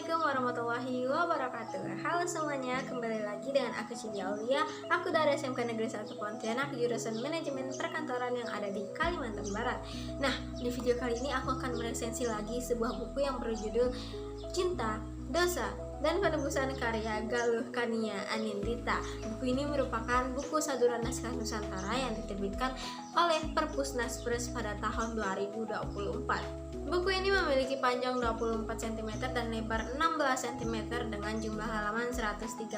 Assalamualaikum warahmatullahi wabarakatuh. Halo semuanya, kembali lagi dengan aku Cindy Aulia. Aku dari SMK Negeri 1 Pontianak, jurusan Manajemen Perkantoran yang ada di Kalimantan Barat. Nah, di video kali ini aku akan meresensi lagi sebuah buku yang berjudul Cinta, Dosa, dan Penebusan karya Galuh Kania Anindita. Buku ini merupakan buku saduran naskah Nusantara yang diterbitkan oleh Perpusnas Press pada tahun 2024. Buku ini memiliki panjang 24 cm dan lebar 16 cm dengan jumlah halaman 131.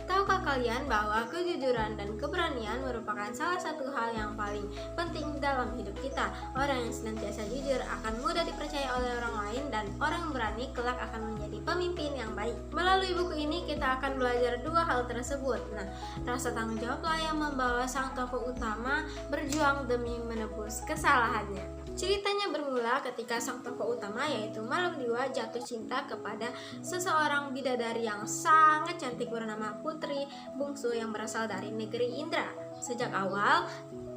Tahukah kalian bahwa kejujuran dan keberanian merupakan salah satu hal yang paling penting dalam hidup kita? Orang yang senantiasa jujur akan mudah dipercaya oleh orang lain, dan orang yang berani kelak akan menjadi pemimpin yang baik. Melalui buku ini kita akan belajar dua hal tersebut. Nah, rasa tanggung jawablah yang membawa sang tokoh utama berjuang demi menebus kesalahannya. Ceritanya bermula ketika sang tokoh utama yaitu Malam Diwa jatuh cinta kepada seseorang bidadari yang sangat cantik bernama Putri Bungsu yang berasal dari negeri Indra. Sejak awal,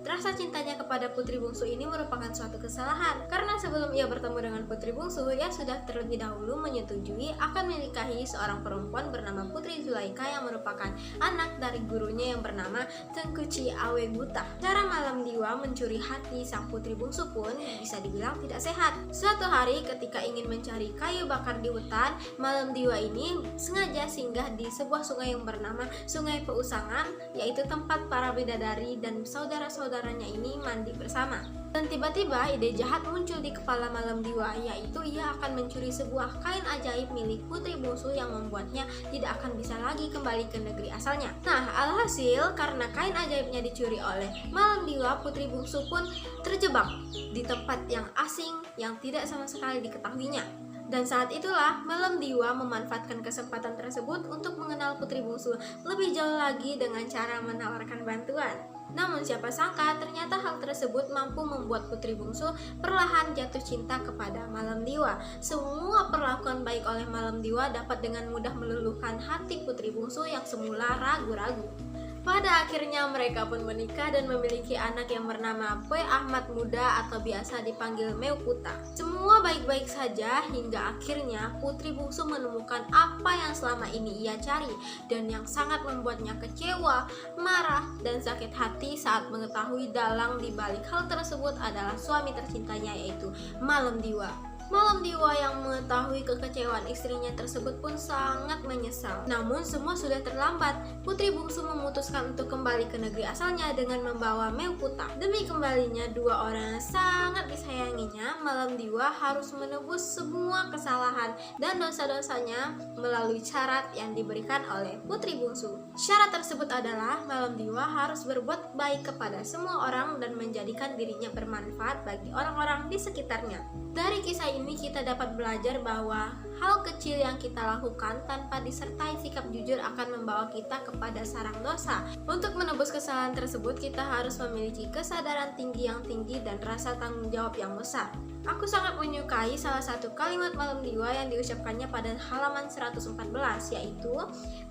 rasa cintanya kepada Putri Bungsu ini merupakan suatu kesalahan, karena sebelum ia bertemu dengan Putri Bungsu, ia sudah terlebih dahulu menyetujui akan menikahi seorang perempuan bernama Putri Zulaika yang merupakan anak dari gurunya yang bernama Tengku Ci Awe Buta. Cara Malam Diwa mencuri hati sang Putri Bungsu pun bisa dibilang tidak sehat. Suatu hari ketika ingin mencari kayu bakar di hutan, Malam Diwa ini sengaja singgah di sebuah sungai yang bernama Sungai Peusangan, yaitu tempat para bidadari dan saudara-saudaranya ini mandi bersama. Dan tiba-tiba ide jahat muncul di kepala Malam Diwa, yaitu ia akan mencuri sebuah kain ajaib milik Putri Bungsu yang membuatnya tidak akan bisa lagi kembali ke negeri asalnya. Nah, alhasil karena kain ajaibnya dicuri oleh Malam Diwa, Putri Bungsu pun terjebak di tempat yang asing yang tidak sama sekali diketahuinya. Dan saat itulah Malam Diwa memanfaatkan kesempatan tersebut untuk mengenal Putri Bungsu lebih jauh lagi dengan cara menawarkan bantuan. Namun siapa sangka ternyata hal tersebut mampu membuat Putri Bungsu perlahan jatuh cinta kepada Malam Diwa. Semua perlakuan baik oleh Malam Diwa dapat dengan mudah meluluhkan hati Putri Bungsu yang semula ragu-ragu. Pada akhirnya mereka pun menikah dan memiliki anak yang bernama Poe Ahmad Muda atau biasa dipanggil Meuputa. Semua baik-baik saja hingga akhirnya Putri Bungsu menemukan apa yang selama ini ia cari, dan yang sangat membuatnya kecewa, marah, dan sakit hati saat mengetahui dalang di balik hal tersebut adalah suami tercintanya yaitu Malam Diwa. Malam Diwa yang mengetahui kekecewaan istrinya tersebut pun sangat menyesal. Namun semua sudah terlambat. Putri Bungsu memutuskan untuk kembali ke negeri asalnya dengan membawa Meuputa. Demi kembalinya dua orang yang sangat disayanginya, Malam Diwa harus menebus semua kesalahan dan dosa-dosanya melalui syarat yang diberikan oleh Putri Bungsu. Syarat tersebut adalah Malam Diwa harus berbuat baik kepada semua orang dan menjadikan dirinya bermanfaat bagi orang-orang di sekitarnya. Dari kisah ini kita dapat belajar bahwa hal kecil yang kita lakukan tanpa disertai sikap jujur akan membawa kita kepada sarang dosa. Untuk menebus kesalahan tersebut, kita harus memiliki kesadaran tinggi yang tinggi dan rasa tanggung jawab yang besar. Aku sangat menyukai salah satu kalimat Malam Diwa yang diucapkannya pada halaman 114, yaitu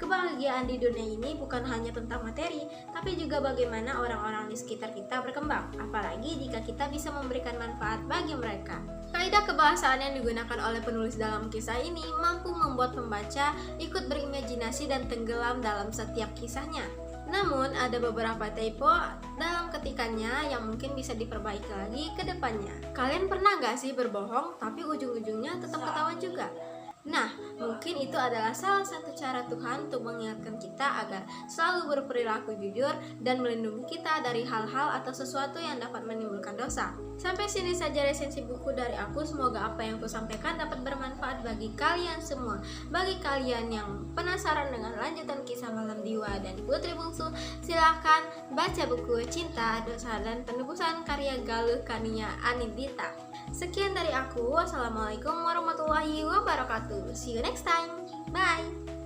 kebahagiaan di dunia ini bukan hanya tentang materi, tapi juga bagaimana orang-orang di sekitar kita berkembang, apalagi jika kita bisa memberikan manfaat bagi mereka. Kaidah kebahasaan yang digunakan oleh penulis dalam kisah ini mampu membuat pembaca ikut berimajinasi dan tenggelam dalam setiap kisahnya. Namun ada beberapa typo dalam ketikannya yang mungkin bisa diperbaiki lagi ke depannya. Kalian pernah gak sih berbohong tapi ujung-ujungnya tetap ketahuan juga? Nah, mungkin itu adalah salah satu cara Tuhan untuk mengingatkan kita agar selalu berperilaku jujur dan melindungi kita dari hal-hal atau sesuatu yang dapat menimbulkan dosa. Sampai sini saja resensi buku dari aku. Semoga apa yang aku sampaikan dapat bermanfaat bagi kalian semua. Bagi kalian yang penasaran dengan lanjutan kisah Malam Diwa dan Putri Bungsu, silahkan baca buku Cinta, Dosa, dan Penebusan karya Galuh Kania Anindita. Sekian dari aku. Wassalamualaikum warahmatullahi wabarakatuh. See you next time. Bye.